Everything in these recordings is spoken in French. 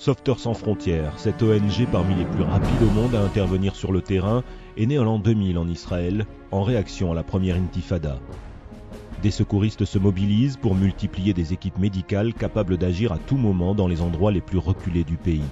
Sauveteurs sans frontières, cette ONG parmi les plus rapides au monde à intervenir sur le terrain, est née en l'an 2000 en Israël, en réaction à la première intifada. Des secouristes se mobilisent pour multiplier des équipes médicales capables d'agir à tout moment dans les endroits les plus reculés du pays.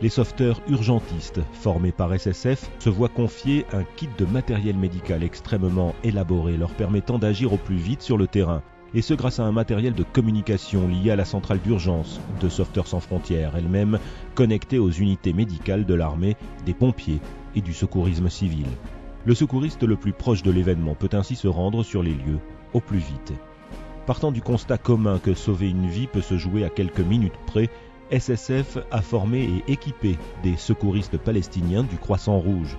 Les sauveteurs urgentistes, formés par SSF, se voient confier un kit de matériel médical extrêmement élaboré leur permettant d'agir au plus vite sur le terrain, et ce grâce à un matériel de communication lié à la centrale d'urgence de Sauveteurs sans frontières, elle-même connectée aux unités médicales de l'armée, des pompiers et du secourisme civil. Le secouriste le plus proche de l'événement peut ainsi se rendre sur les lieux au plus vite. Partant du constat commun que sauver une vie peut se jouer à quelques minutes près, SSF a formé et équipé des secouristes palestiniens du Croissant Rouge.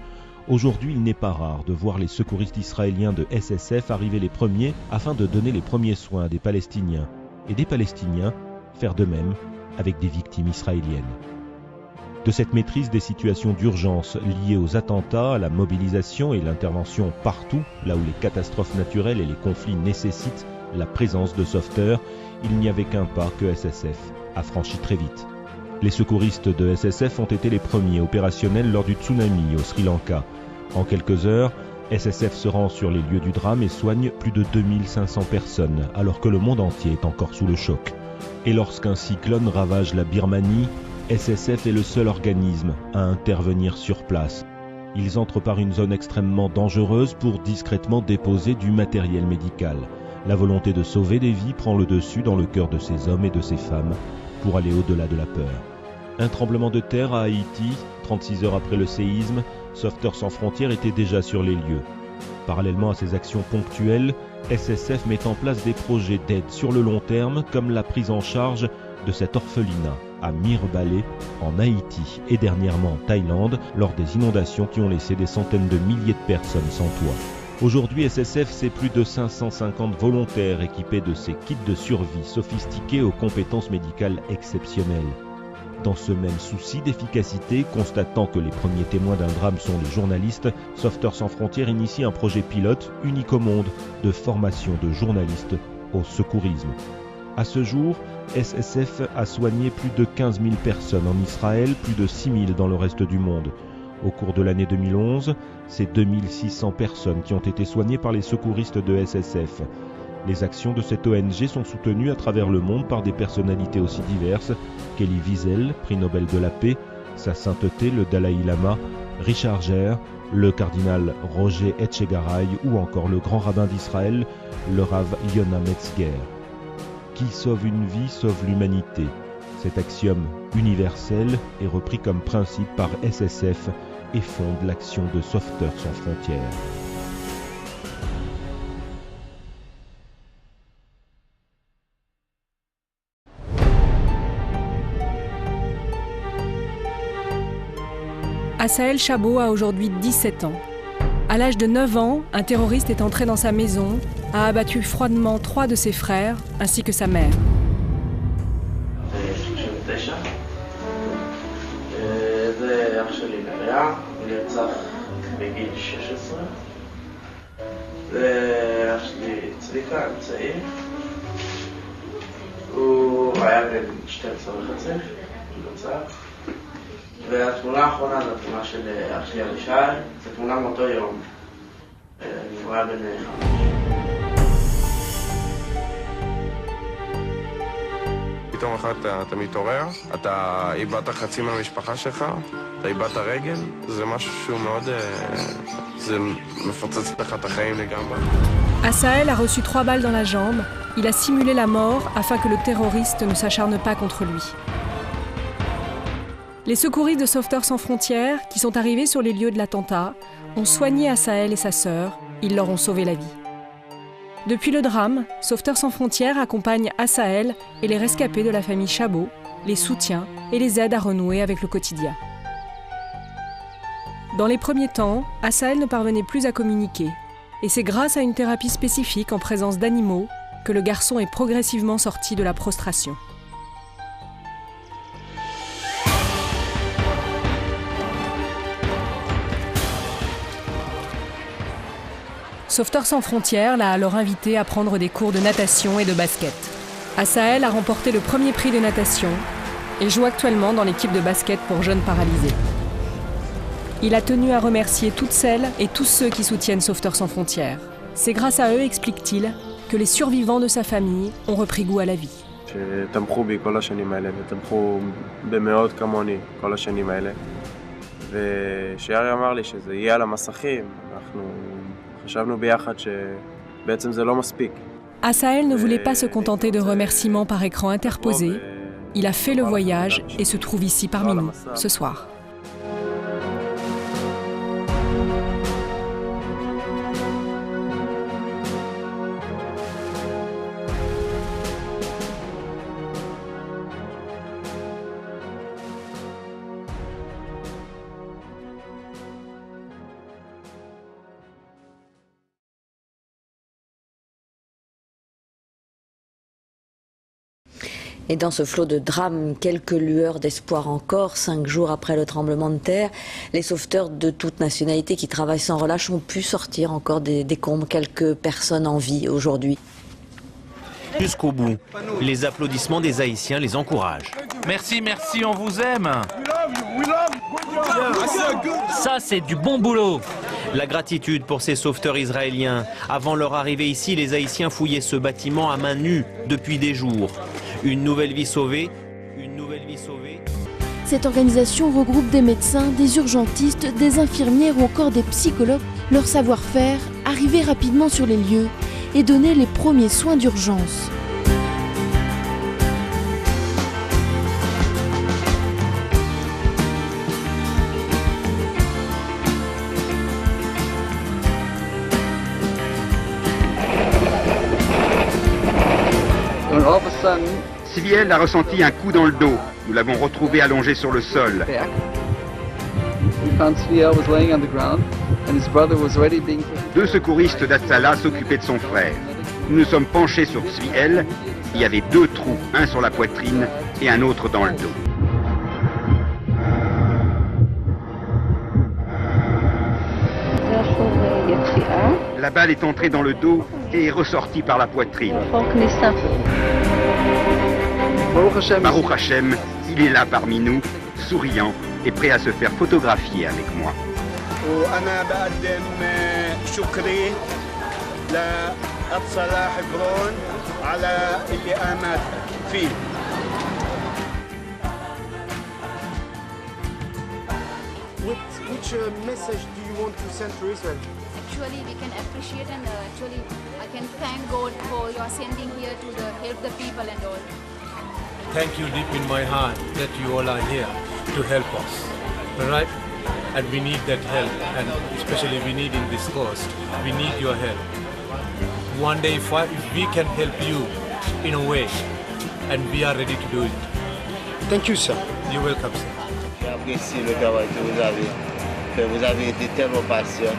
Aujourd'hui, il n'est pas rare de voir les secouristes israéliens de SSF arriver les premiers afin de donner les premiers soins à des Palestiniens, et des Palestiniens faire de même avec des victimes israéliennes. De cette maîtrise des situations d'urgence liées aux attentats, à la mobilisation et l'intervention partout, là où les catastrophes naturelles et les conflits nécessitent la présence de sauveteurs, il n'y avait qu'un pas que SSF a franchi très vite. Les secouristes de SSF ont été les premiers opérationnels lors du tsunami au Sri Lanka. En quelques heures, SSF se rend sur les lieux du drame et soigne plus de 2500 personnes, alors que le monde entier est encore sous le choc. Et lorsqu'un cyclone ravage la Birmanie, SSF est le seul organisme à intervenir sur place. Ils entrent par une zone extrêmement dangereuse pour discrètement déposer du matériel médical. La volonté de sauver des vies prend le dessus dans le cœur de ces hommes et de ces femmes pour aller au-delà de la peur. Un tremblement de terre à Haïti, 36 heures après le séisme, Sauveteurs sans frontières était déjà sur les lieux. Parallèlement à ces actions ponctuelles, SSF met en place des projets d'aide sur le long terme, comme la prise en charge de cet orphelinat à Mirebalais, en Haïti et dernièrement en Thaïlande, lors des inondations qui ont laissé des centaines de milliers de personnes sans toit. Aujourd'hui, SSF, c'est plus de 550 volontaires équipés de ces kits de survie sophistiqués aux compétences médicales exceptionnelles. Dans ce même souci d'efficacité, constatant que les premiers témoins d'un drame sont les journalistes, Sauveteurs sans frontières initie un projet pilote unique au monde de formation de journalistes au secourisme. À ce jour, SSF a soigné plus de 15 000 personnes en Israël, plus de 6 000 dans le reste du monde. Au cours de l'année 2011, c'est 2600 personnes qui ont été soignées par les secouristes de SSF. Les actions de cette ONG sont soutenues à travers le monde par des personnalités aussi diverses qu'Elie Wiesel, prix Nobel de la paix, Sa Sainteté le Dalai Lama, Richard Gere, le cardinal Roger Etchegaray ou encore le grand rabbin d'Israël, le Rav Yona Metzger. Qui sauve une vie sauve l'humanité. Cet axiome universel est repris comme principe par SSF et fonde l'action de Sauveteurs sans frontières. Asael Chabot a aujourd'hui 17 ans. À l'âge de 9 ans, un terroriste est entré dans sa maison, a abattu froidement 3 de ses frères, ainsi que sa mère. והתמונה האחרונה זו התמונה של אח שלי אבישי, זו תמונה מאותו יום. הוא היה בן 5. פתאום אחת אתה מתעורר, אתה איבדת חצי מהמשפחה שלך, אתה איבדת רגל, זה משהו שהוא מאוד... זה מפוצץ לך את החיים לגמרי. Asael a reçu 3 balles dans la jambe. Il a simulé la mort afin que le terroriste ne s'acharne pas contre lui. Les secouristes de Sauveteurs sans frontières, qui sont arrivés sur les lieux de l'attentat, ont soigné Asael et sa sœur. Ils leur ont sauvé la vie. Depuis le drame, Sauveteurs sans frontières accompagne Asael et les rescapés de la famille Chabot, les soutient et les aide à renouer avec le quotidien. Dans les premiers temps, Asael ne parvenait plus à communiquer. Et c'est grâce à une thérapie spécifique en présence d'animaux que le garçon est progressivement sorti de la prostration. Sauveteurs sans frontières l'a alors invité à prendre des cours de natation et de basket. Asael a remporté le premier prix de natation et joue actuellement dans l'équipe de basket pour jeunes paralysés. Il a tenu à remercier toutes celles et tous ceux qui soutiennent Sauveteurs sans frontières. C'est grâce à eux, explique-t-il, que les survivants de sa famille ont repris goût à la vie. שתמכו בי כל השנים האלה, ותמכו במאות כמוני כל השנים האלה. ושיארי אמר לי שזה יהיה על המסכים, אנחנו חשבנו ביחד שבעצם זה לא מספיק. Asael ne voulait pas se contenter de remerciements par écran interposé. Il a fait le voyage et se trouve ici parmi nous, ce soir. Et dans ce flot de drames, quelques lueurs d'espoir encore. 5 jours après le tremblement de terre, les sauveteurs de toute nationalité qui travaillent sans relâche ont pu sortir encore des décombres. Quelques personnes en vie aujourd'hui. Jusqu'au bout, les applaudissements des Haïtiens les encouragent. Merci, merci, on vous aime. Ça, c'est du bon boulot. La gratitude pour ces sauveteurs israéliens. Avant leur arrivée ici, les Haïtiens fouillaient ce bâtiment à main nue depuis des jours. Une nouvelle vie sauvée, une nouvelle vie sauvée. Cette organisation regroupe des médecins, des urgentistes, des infirmières ou encore des psychologues. Leur savoir-faire, arriver rapidement sur les lieux et donner les premiers soins d'urgence. Sviel a ressenti un coup dans le dos. Nous l'avons retrouvé allongé sur le sol. Deux secouristes d'Atsala s'occupaient de son frère. Nous nous sommes penchés sur Sviel. Il y avait 2 trous, un sur la poitrine et un autre dans le dos. La balle est entrée dans le dos et est ressortie par la poitrine. Baruch Hashem, il est là parmi nous, souriant et prêt à se faire photographier avec moi. Which message do you want to send to Israel? Actually, we can appreciate and actually I can thank God for your sending here to help the people and all. Thank you deep in my heart that you all are here to help us, all right? And we need that help, and especially we need in this coast, we need your help. One day if we can help you in a way, and we are ready to do it. Thank you, sir. You're welcome, sir. J'apprécie le travail que vous avez fait. Vous avez été tellement patient.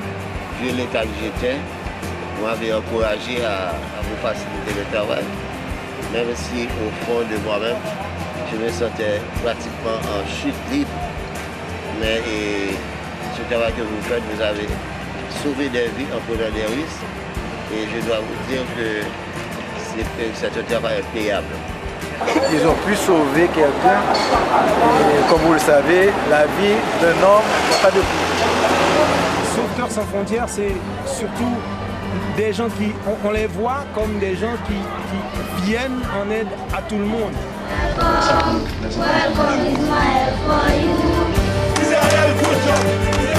Vu l'état que j'étais, vous m'avez encouragé à vous faciliter le travail. Même si au fond de moi-même, je me sentais pratiquement en chute libre. Mais ce travail que vous faites, vous avez sauvé des vies en prenant des risques. Et je dois vous dire que c'est un travail payable. Ils ont pu sauver quelqu'un. Et comme vous le savez, la vie d'un homme n'a pas de prix. Sauveteurs sans frontières, c'est surtout des gens qui, on les voit comme des gens qui viennent en aide à tout le monde. Welcome, Israel, for you. Israel, good job.